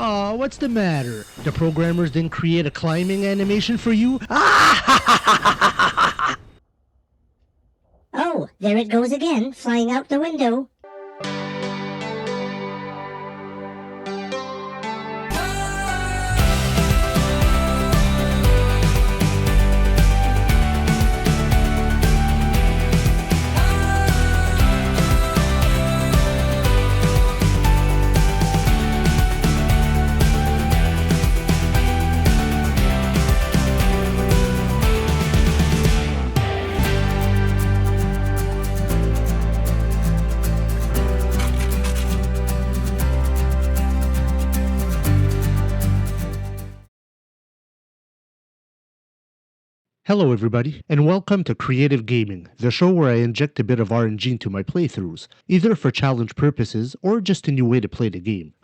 Aw, what's the matter? The programmers didn't create a climbing animation for you? Oh, there it goes again, flying out the window. Hello everybody, and welcome to Creative Gaming, the show where I inject a bit of RNG into my playthroughs, either for challenge purposes or just a new way to play the game.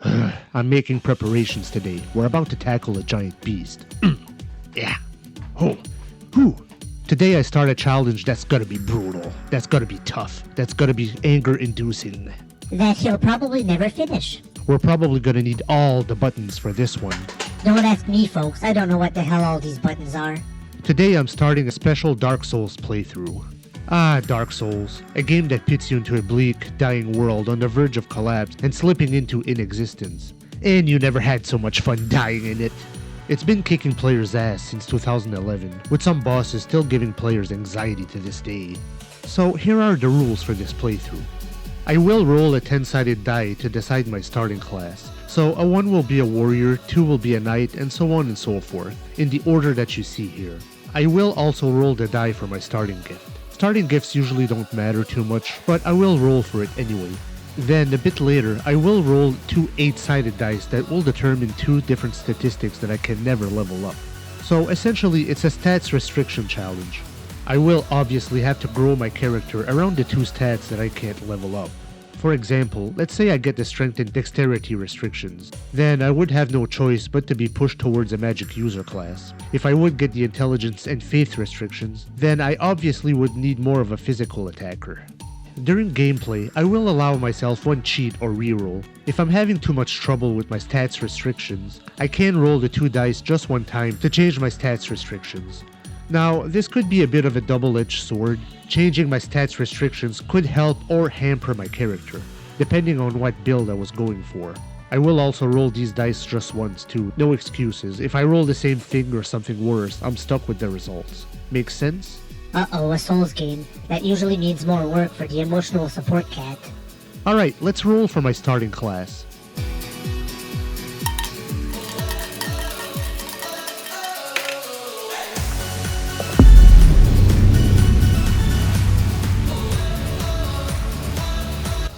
I'm making preparations today. We're about to tackle a giant beast. Yeah. Oh. Whew. Today I start a challenge that's gonna be brutal, that's gonna be tough, that's gonna be anger-inducing. That he'll probably never finish. We're probably gonna need all the buttons for this one. Don't ask me, folks. I don't know what the hell all these buttons are. Today I'm starting a special Dark Souls playthrough. Dark Souls, a game that pits you into a bleak, dying world on the verge of collapse and slipping into inexistence. And you never had so much fun dying in it. It's been kicking players' ass since 2011, with some bosses still giving players anxiety to this day. So here are the rules for this playthrough. I will roll a 10-sided die to decide my starting class. So a 1 will be a warrior, 2 will be a knight, and so on and so forth, in the order that you see here. I will also roll the die for my starting gift. Starting gifts usually don't matter too much, but I will roll for it anyway. Then, a bit later, I will roll 2 8-sided dice that will determine 2 different statistics that I can never level up. So essentially, it's a stats restriction challenge. I will obviously have to grow my character around the 2 stats that I can't level up. For example, let's say I get the strength and dexterity restrictions. Then I would have no choice but to be pushed towards a magic user class. If I would get the intelligence and faith restrictions, then I obviously would need more of a physical attacker. During gameplay, I will allow myself 1 cheat or reroll. If I'm having too much trouble with my stats restrictions, I can roll the 2 dice just 1 time to change my stats restrictions. Now, this could be a bit of a double-edged sword. Changing my stats restrictions could help or hamper my character, depending on what build I was going for. I will also roll these dice just once too, no excuses. If I roll the same thing or something worse, I'm stuck with the results. Make sense? Uh-oh, a Souls game. That usually means more work for the emotional support cat. Alright, let's roll for my starting class.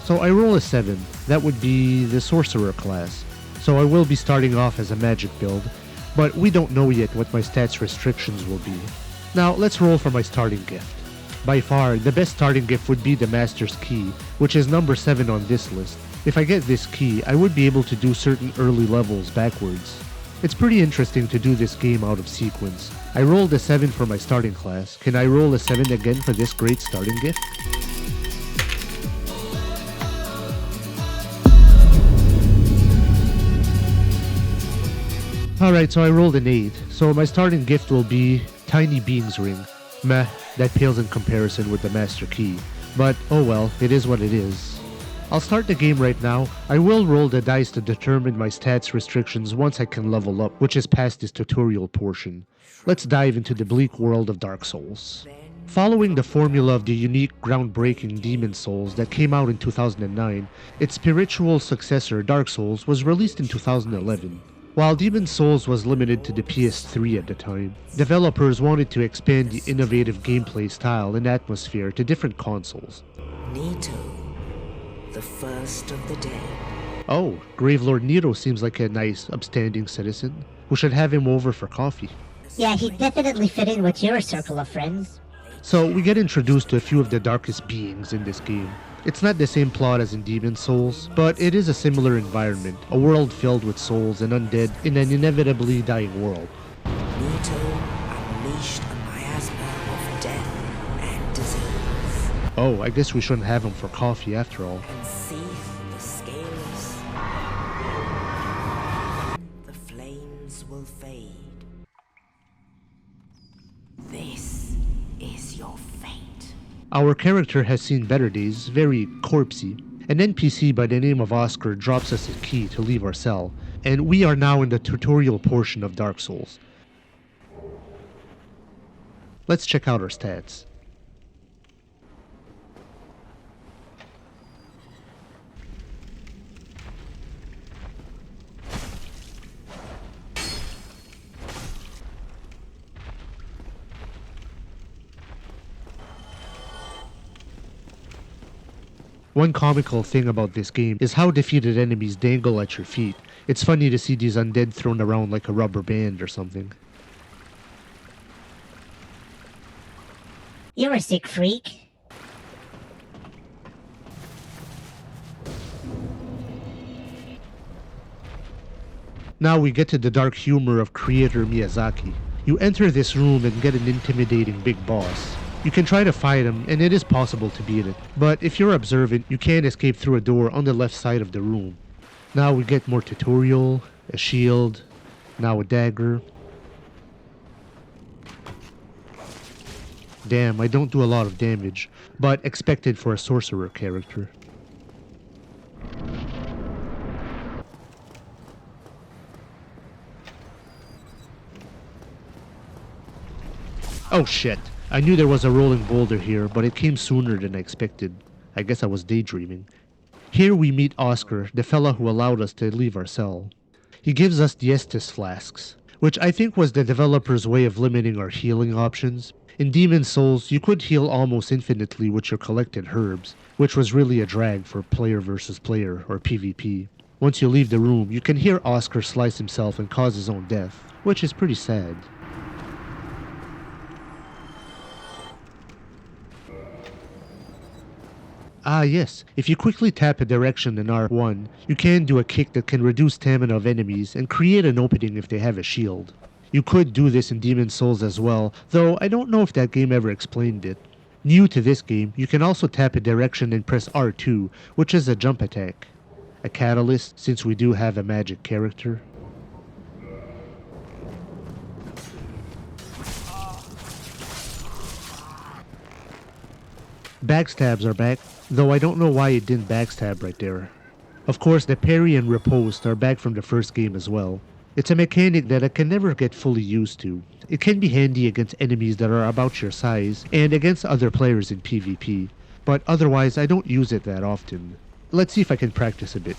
So I roll a 7, that would be the Sorcerer class. So I will be starting off as a magic build, but we don't know yet what my stats restrictions will be. Now let's roll for my starting gift. By far, the best starting gift would be the Master's Key, which is number 7 on this list. If I get this key, I would be able to do certain early levels backwards. It's pretty interesting to do this game out of sequence. I rolled a 7 for my starting class. Can I roll a 7 again for this great starting gift? Alright, so I rolled an 8, so my starting gift will be Tiny Being's Ring. Meh, that pales in comparison with the Master Key. But, oh well, it is what it is. I'll start the game right now. I will roll the dice to determine my stats restrictions once I can level up, which is past this tutorial portion. Let's dive into the bleak world of Dark Souls. Following the formula of the unique, groundbreaking Demon Souls that came out in 2009, its spiritual successor, Dark Souls, was released in 2011. While Demon Souls was limited to the PS3 at the time, developers wanted to expand the innovative gameplay style and atmosphere to different consoles. Nito, the first of the dead. Oh, Gravelord Nero seems like a nice, upstanding citizen. We should have him over for coffee. Yeah, he'd definitely fit in with your circle of friends. So we get introduced to a few of the darkest beings in this game. It's not the same plot as in Demon Souls, but it is a similar environment, a world filled with souls and undead in an inevitably dying world. Nito unleashed a miasma of death and disease. Oh, I guess we shouldn't have him for coffee after all. And seeth the scales. Our character has seen better days, very corpsey. An NPC by the name of Oscar drops us a key to leave our cell, and we are now in the tutorial portion of Dark Souls. Let's check out our stats. One comical thing about this game is how defeated enemies dangle at your feet. It's funny to see these undead thrown around like a rubber band or something. You're a sick freak. Now we get to the dark humor of creator Miyazaki. You enter this room and get an intimidating big boss. You can try to fight him, and it is possible to beat it, but if you're observant, you can escape through a door on the left side of the room. Now we get more tutorial, a shield, now a dagger. Damn, I don't do a lot of damage, but expected for a sorcerer character. Oh shit. I knew there was a rolling boulder here, but it came sooner than I expected. I guess I was daydreaming. Here we meet Oscar, the fella who allowed us to leave our cell. He gives us the Estus flasks, which I think was the developer's way of limiting our healing options. In Demon's Souls, you could heal almost infinitely with your collected herbs, which was really a drag for player versus player, or PvP. Once you leave the room, you can hear Oscar slice himself and cause his own death, which is pretty sad. Ah yes, if you quickly tap a direction in R1, you can do a kick that can reduce stamina of enemies and create an opening if they have a shield. You could do this in Demon's Souls as well, though I don't know if that game ever explained it. New to this game, you can also tap a direction and press R2, which is a jump attack. A catalyst, since we do have a magic character. Backstabs are back, though I don't know why it didn't backstab right there. Of course, the parry and riposte are back from the first game as well. It's a mechanic that I can never get fully used to. It can be handy against enemies that are about your size, and against other players in PvP, but otherwise I don't use it that often. Let's see if I can practice a bit.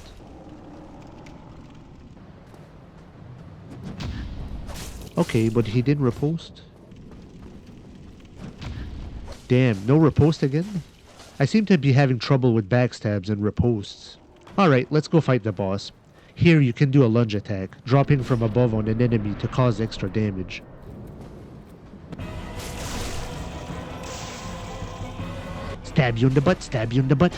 Okay, but he didn't riposte? Damn, no riposte again? I seem to be having trouble with backstabs and ripostes. Alright, let's go fight the boss. Here you can do a lunge attack, dropping from above on an enemy to cause extra damage. Stab you in the butt, stab you in the butt.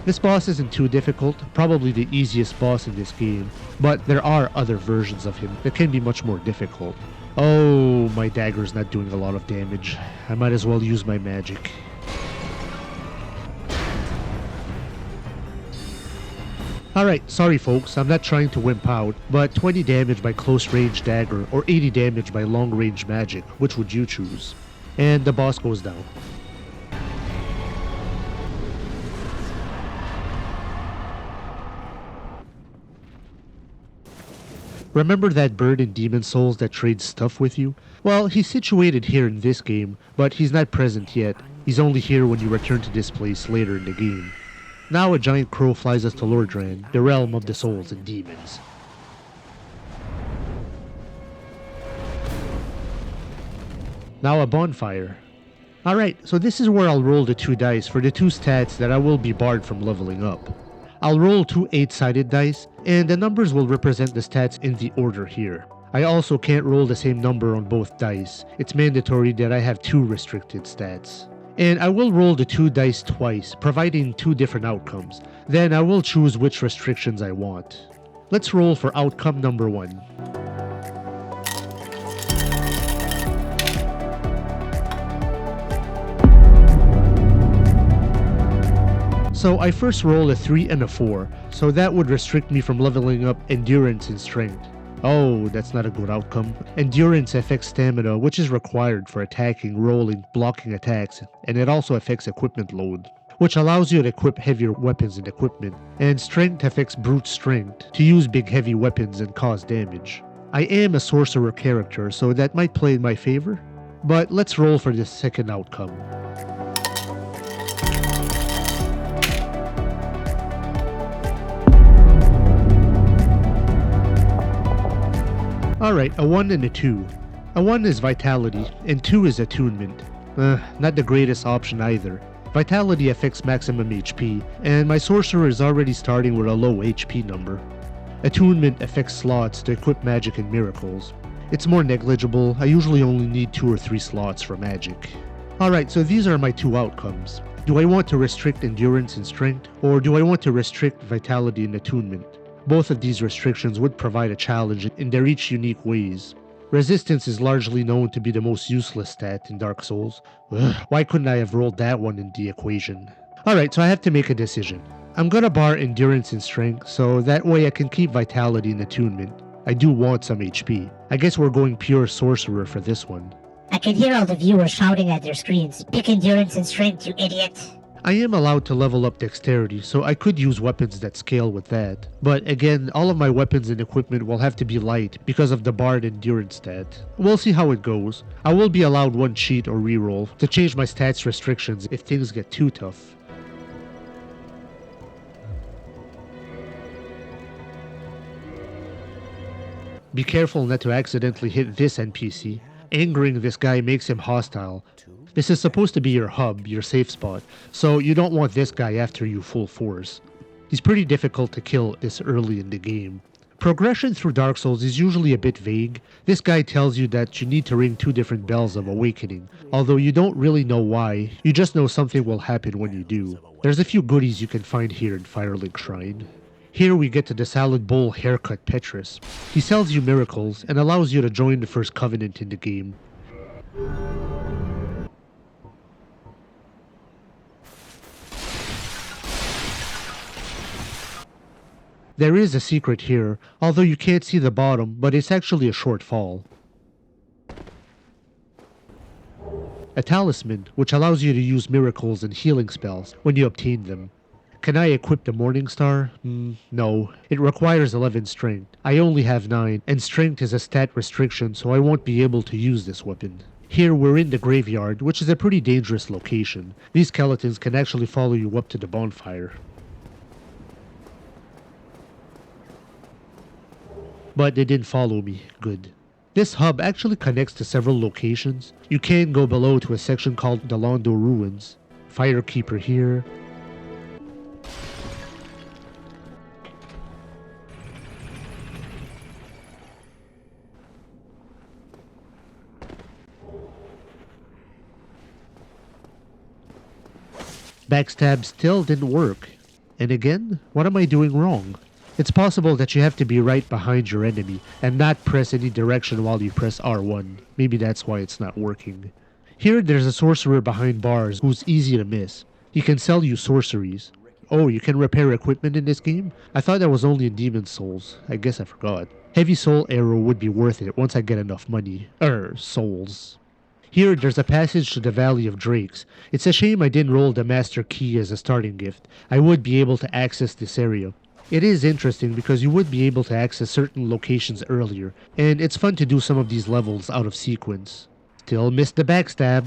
This boss isn't too difficult, probably the easiest boss in this game, but there are other versions of him that can be much more difficult. Oh, my dagger's not doing a lot of damage. I might as well use my magic. Alright, sorry folks, I'm not trying to wimp out, but 20 damage by close range dagger or 80 damage by long range magic, which would you choose? And the boss goes down. Remember that bird in Demon's Souls that trades stuff with you? Well, he's situated here in this game, but he's not present yet. He's only here when you return to this place later in the game. Now a giant crow flies us to Lordran, the realm of the souls and demons. Now a bonfire. Alright, so this is where I'll roll the 2 dice for the 2 stats that I will be barred from leveling up. I'll roll 2 8-sided dice, and the numbers will represent the stats in the order here. I also can't roll the same number on both dice. It's mandatory that I have 2 restricted stats. And I will roll the 2 dice twice, providing 2 different outcomes. Then I will choose which restrictions I want. Let's roll for outcome number 1. So I first roll a 3 and a 4, so that would restrict me from leveling up endurance and strength. Oh, that's not a good outcome. Endurance affects stamina, which is required for attacking, rolling, blocking attacks, and it also affects equipment load, which allows you to equip heavier weapons and equipment. And strength affects brute strength, to use big heavy weapons and cause damage. I am a sorcerer character, so that might play in my favor. But let's roll for this second outcome. Alright, a 1 and a 2. A 1 is Vitality, and 2 is Attunement. Not the greatest option either. Vitality affects maximum HP, and my Sorcerer is already starting with a low HP number. Attunement affects slots to equip magic and miracles. It's more negligible, I usually only need 2 or 3 slots for magic. Alright, so these are my 2 outcomes. Do I want to restrict Endurance and Strength, or do I want to restrict Vitality and Attunement? Both of these restrictions would provide a challenge in their each unique ways. Resistance is largely known to be the most useless stat in Dark Souls. Why couldn't I have rolled that one in the equation? Alright, so I have to make a decision. I'm gonna bar Endurance and Strength, so that way I can keep Vitality and Attunement. I do want some HP. I guess we're going pure Sorcerer for this one. I can hear all the viewers shouting at their screens. Pick endurance and strength, you idiot. I am allowed to level up dexterity, so I could use weapons that scale with that. But again, all of my weapons and equipment will have to be light because of the barred endurance stat. We'll see how it goes. I will be allowed one cheat or reroll to change my stats restrictions if things get too tough. Be careful not to accidentally hit this NPC. Angering this guy makes him hostile. This is supposed to be your hub, your safe spot, so you don't want this guy after you full force. He's pretty difficult to kill this early in the game. Progression through Dark Souls is usually a bit vague. This guy tells you that you need to ring 2 different bells of awakening, although you don't really know why, you just know something will happen when you do. There's a few goodies you can find here in Firelink Shrine. Here we get to the Salad Bowl Haircut Petrus. He sells you miracles and allows you to join the First Covenant in the game. There is a secret here, although you can't see the bottom, but it's actually a short fall. A talisman, which allows you to use miracles and healing spells when you obtain them. Can I equip the Morning Star? No. It requires 11 strength. I only have 9, and strength is a stat restriction, so I won't be able to use this weapon. Here we're in the graveyard, which is a pretty dangerous location. These skeletons can actually follow you up to the bonfire. But they didn't follow me. Good. This hub actually connects to several locations. You can go below to a section called the Londo Ruins. Firekeeper here. Backstab still didn't work. And again, what am I doing wrong? It's possible that you have to be right behind your enemy and not press any direction while you press R1. Maybe that's why it's not working. Here there's a sorcerer behind bars who's easy to miss. He can sell you sorceries. Oh, you can repair equipment in this game? I thought that was only in Demon Souls. I guess I forgot. Heavy Soul Arrow would be worth it once I get enough money. Souls. Here there's a passage to the Valley of Drakes. It's a shame I didn't roll the Master Key as a starting gift. I would be able to access this area. It is interesting because you would be able to access certain locations earlier, and it's fun to do some of these levels out of sequence. Still missed the backstab.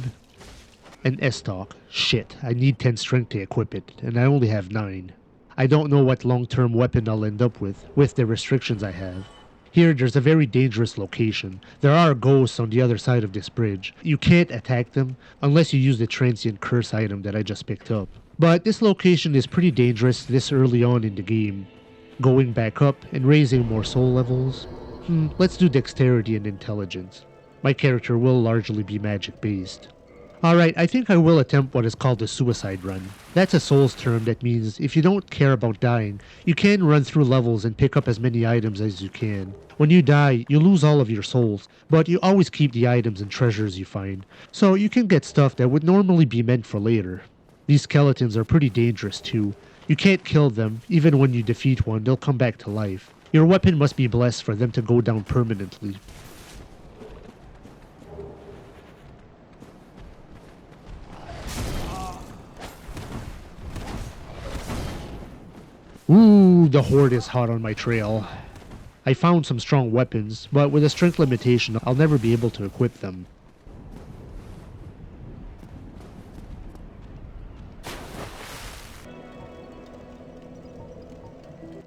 An S-Talk. Shit, I need 10 strength to equip it, and I only have 9. I don't know what long-term weapon I'll end up with the restrictions I have. Here there's a very dangerous location. There are ghosts on the other side of this bridge. You can't attack them unless you use the transient curse item that I just picked up. But this location is pretty dangerous this early on in the game. Going back up and raising more soul levels. Let's do dexterity and intelligence. My character will largely be magic based. Alright, I think I will attempt what is called a suicide run. That's a Souls term that means if you don't care about dying, you can run through levels and pick up as many items as you can. When you die, you lose all of your souls, but you always keep the items and treasures you find, so you can get stuff that would normally be meant for later. These skeletons are pretty dangerous too. You can't kill them, even when you defeat one, they'll come back to life. Your weapon must be blessed for them to go down permanently. Ooh, the horde is hot on my trail. I found some strong weapons, but with a strength limitation, I'll never be able to equip them.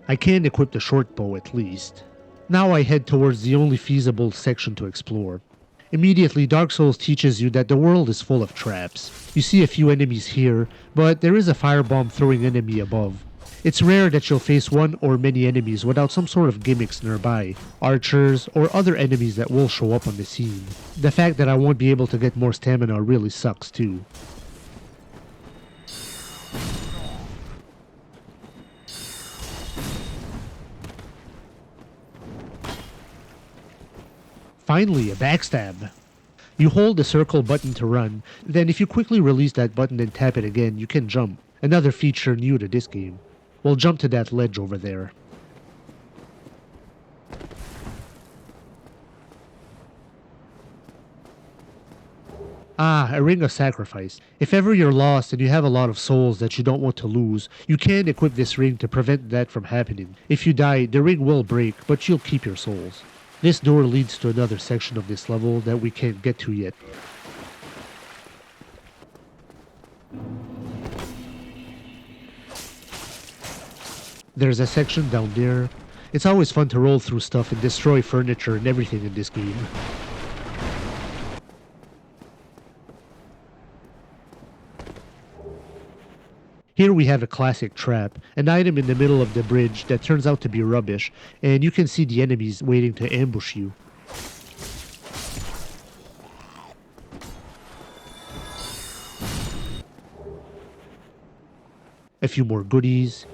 I can equip the short bow at least. Now I head towards the only feasible section to explore. Immediately, Dark Souls teaches you that the world is full of traps. You see a few enemies here, but there is a firebomb throwing enemy above. It's rare that you'll face one or many enemies without some sort of gimmicks nearby, archers or other enemies that will show up on the scene. The fact that I won't be able to get more stamina really sucks too. Finally, a backstab. You hold the circle button to run, then if you quickly release that button and tap it again, you can jump. Another feature new to this game. We'll jump to that ledge over there. Ah, a ring of sacrifice. If ever you're lost and you have a lot of souls that you don't want to lose, you can equip this ring to prevent that from happening. If you die, the ring will break, but you'll keep your souls. This door leads to another section of this level that we can't get to yet. There's a section down there. It's always fun to roll through stuff and destroy furniture and everything in this game. Here we have a classic trap, an item in the middle of the bridge that turns out to be rubbish, and you can see the enemies waiting to ambush you. A few more goodies.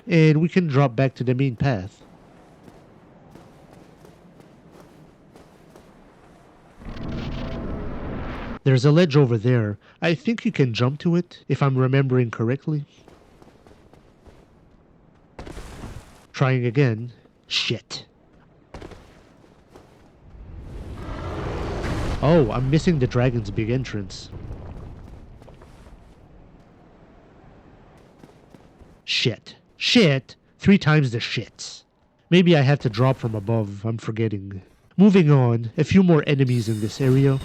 And we can drop back to the main path. There's a ledge over there. I think you can jump to it, if I'm remembering correctly. Trying again. Shit. Oh, I'm missing the dragon's big entrance. Shit. Shit! 3 times the shits. Maybe I have to drop from above, I'm forgetting. Moving on, a few more enemies in this area.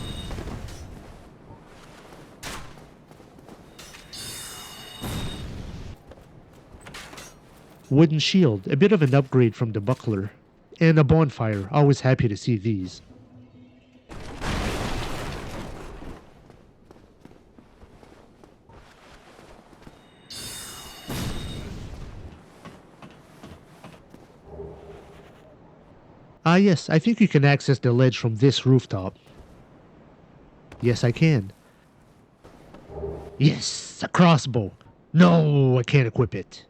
Wooden shield, a bit of an upgrade from the buckler. And a bonfire, always happy to see these. Ah yes, I think you can access the ledge from this rooftop. Yes, I can. Yes, a crossbow. No, I can't equip it.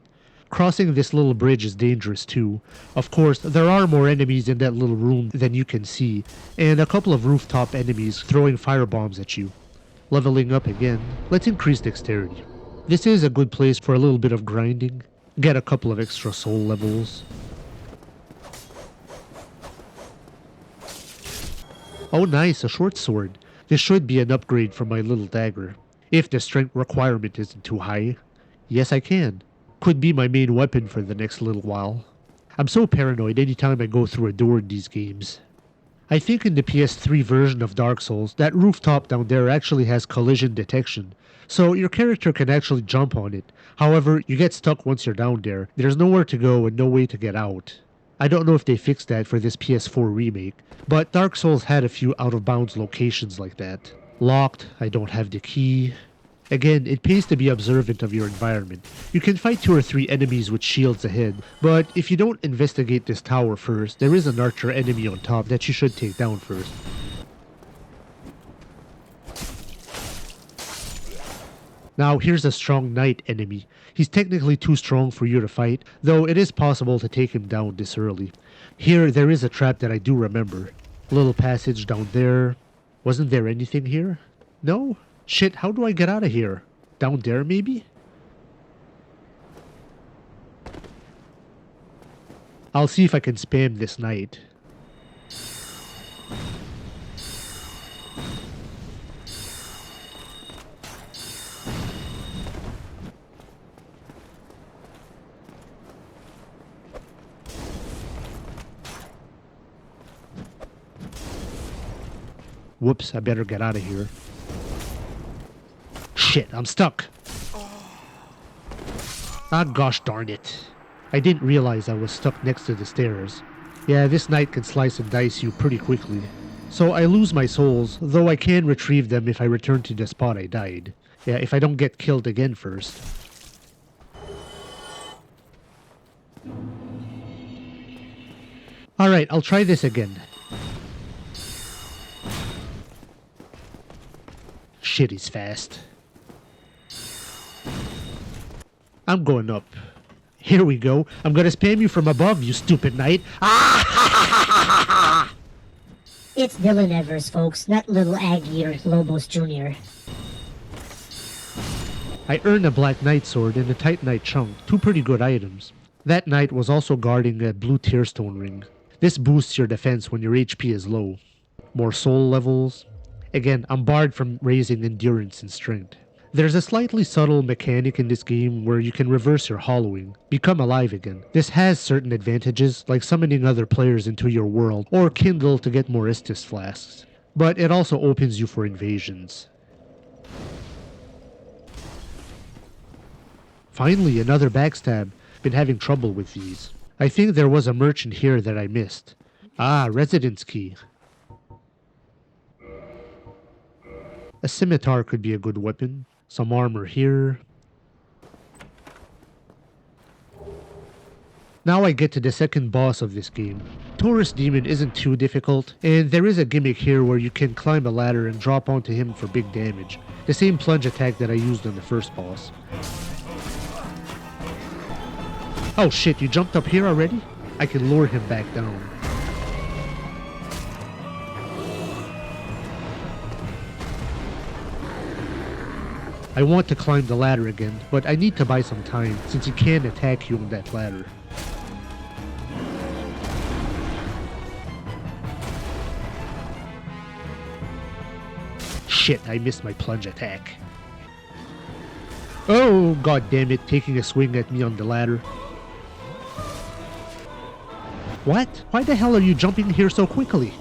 Crossing this little bridge is dangerous too. Of course, there are more enemies in that little room than you can see, and a couple of rooftop enemies throwing firebombs at you. Leveling up again, let's increase dexterity. This is a good place for a little bit of grinding. Get a couple of extra soul levels. Oh nice, a short sword. This should be an upgrade from my little dagger. If the strength requirement isn't too high. Yes, I can. Could be my main weapon for the next little while. I'm so paranoid anytime I go through a door in these games. I think in the PS3 version of Dark Souls, that rooftop down there actually has collision detection, so your character can actually jump on it. However, you get stuck once you're down there. There's nowhere to go and no way to get out. I don't know if they fixed that for this PS4 remake, but Dark Souls had a few out-of-bounds locations like that. Locked, I don't have the key. Again, it pays to be observant of your environment. You can fight 2 or 3 enemies with shields ahead, but if you don't investigate this tower first, there is an archer enemy on top that you should take down first. Now here's a strong knight enemy. He's technically too strong for you to fight, though it is possible to take him down this early. Here there is a trap that I do remember. Little passage down there. Wasn't there anything here? No? Shit, how do I get out of here? Down there maybe? I'll see if I can spam this night. Whoops, I better get out of here. Shit, I'm stuck. Ah, gosh darn it. I didn't realize I was stuck next to the stairs. Yeah, this knight can slice and dice you pretty quickly. So I lose my souls, though I can retrieve them if I return to the spot I died. Yeah, if I don't get killed again first. Alright, I'll try this again. Shit, he's fast. I'm going up. Here we go. I'm gonna spam you from above, you stupid knight. Ah! It's Dylan Evers, folks, not little Aggie or Lobos Jr. I earned a black knight sword and a tight knight chunk, two pretty good items. That knight was also guarding a blue tearstone ring. This boosts your defense when your HP is low. More soul levels. Again, I'm barred from raising endurance and strength. There's a slightly subtle mechanic in this game where you can reverse your hollowing, become alive again. This has certain advantages, like summoning other players into your world, or kindle to get more Estus flasks. But it also opens you for invasions. Finally, another backstab. Been having trouble with these. I think there was a merchant here that I missed. Ah, residence key. A scimitar could be a good weapon. Some armor here. Now I get to the second boss of this game. Tourist Demon isn't too difficult, and there is a gimmick here where you can climb a ladder and drop onto him for big damage. The same plunge attack that I used on the first boss. Oh shit, you jumped up here already? I can lure him back down. I want to climb the ladder again, but I need to buy some time since he can attack you on that ladder. Shit, I missed my plunge attack. Oh, god damn it, taking a swing at me on the ladder. What? Why the hell are you jumping here so quickly?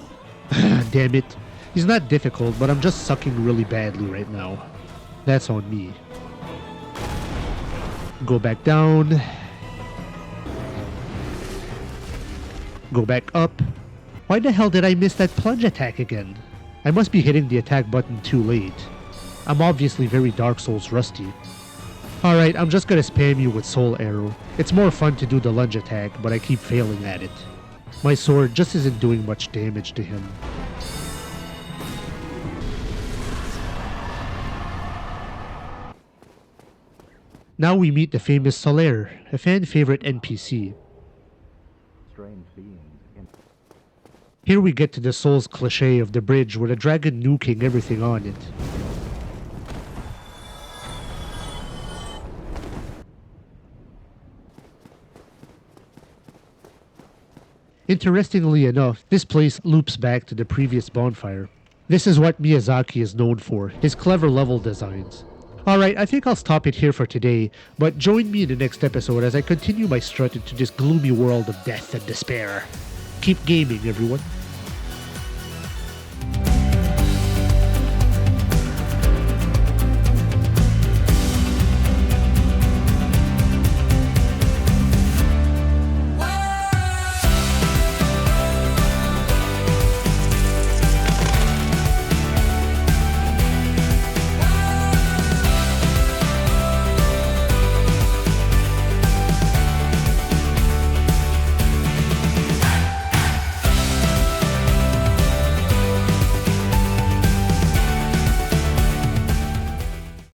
Damn it. He's not difficult, but I'm just sucking really badly right now. That's on me. Go back down. Go back up. Why the hell did I miss that plunge attack again? I must be hitting the attack button too late. I'm obviously very Dark Souls rusty. Alright, I'm just gonna spam you with Soul Arrow. It's more fun to do the lunge attack, but I keep failing at it. My sword just isn't doing much damage to him. Now we meet the famous Solaire, a fan-favorite NPC. Here we get to the Souls cliché of the bridge with a dragon nuking everything on it. Interestingly enough, this place loops back to the previous bonfire. This is what Miyazaki is known for, his clever level designs. Alright, I think I'll stop it here for today, but join me in the next episode as I continue my strut into this gloomy world of death and despair. Keep gaming, everyone.